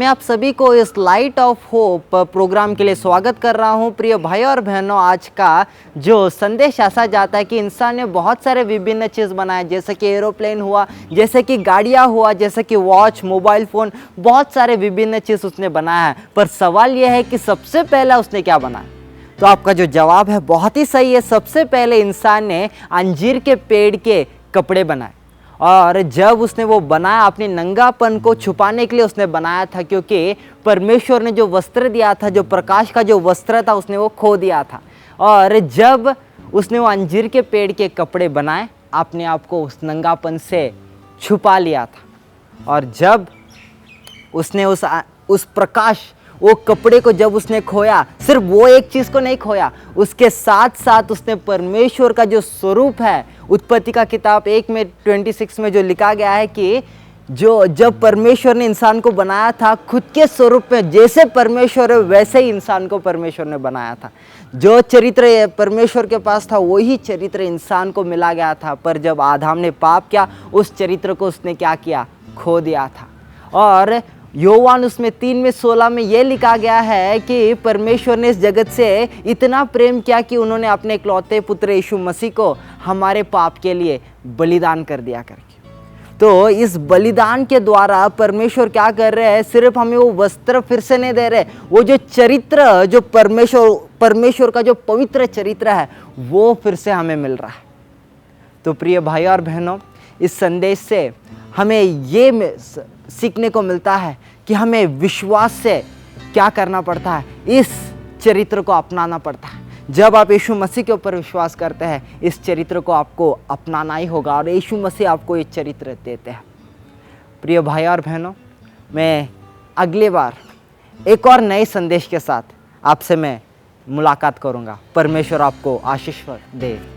मैं आप सभी को इस लाइट ऑफ होप प्रोग्राम के लिए स्वागत कर रहा हूं। प्रिय भाई और बहनों, आज का जो संदेश ऐसा जाता है कि इंसान ने बहुत सारे विभिन्न चीज़ बनाए, जैसे कि एरोप्लेन हुआ, जैसे कि गाड़ियां हुआ, जैसे कि वॉच, मोबाइल फ़ोन, बहुत सारे विभिन्न चीज़ उसने बनाया है। पर सवाल यह है कि सबसे पहला उसने क्या बनाया? तो आपका जो जवाब है बहुत ही सही है। सबसे पहले इंसान ने अंजीर के पेड़ के कपड़े बनाए, और जब उसने वो बनाया अपने नंगापन को छुपाने के लिए उसने बनाया था, क्योंकि परमेश्वर ने जो वस्त्र दिया था, जो प्रकाश का जो वस्त्र था, उसने वो खो दिया था। और जब उसने वो अंजीर के पेड़ के कपड़े बनाए, अपने आप को उस नंगापन से छुपा लिया था। और जब उसने उस प्रकाश, वो कपड़े को जब उसने खोया, सिर्फ वो एक चीज़ को नहीं खोया, उसके साथ साथ उसने परमेश्वर का जो स्वरूप है, उत्पत्ति का किताब 1:26 में जो लिखा गया है कि जब परमेश्वर ने इंसान को बनाया था, खुद के स्वरूप में, जैसे परमेश्वर है वैसे ही इंसान को परमेश्वर ने बनाया था। जो चरित्र परमेश्वर के पास था वही चरित्र इंसान को मिला गया था। पर जब आदम ने पाप किया, उस चरित्र को उसने क्या किया? खो दिया था। और योवान उसमें 3:16 में ये लिखा गया है कि परमेश्वर ने इस जगत से इतना प्रेम किया कि उन्होंने अपने इकलौते पुत्र यीशु मसीह को हमारे पाप के लिए बलिदान कर दिया करके। तो इस बलिदान के द्वारा परमेश्वर क्या कर रहे हैं? सिर्फ हमें वो वस्त्र फिर से नहीं दे रहे, वो जो चरित्र, जो परमेश्वर का जो पवित्र चरित्र है, वो फिर से हमें मिल रहा है। तो प्रिय भाई और बहनों, इस संदेश से हमें ये सीखने को मिलता है कि हमें विश्वास से क्या करना पड़ता है? इस चरित्र को अपनाना पड़ता है। जब आप यीशु मसीह के ऊपर विश्वास करते हैं, इस चरित्र को आपको अपनाना ही होगा, और यीशु मसीह आपको ये चरित्र देते हैं। प्रिय भाई और बहनों, मैं अगली बार एक और नए संदेश के साथ आपसे मैं मुलाकात करूंगा। परमेश्वर आपको आशीष दे।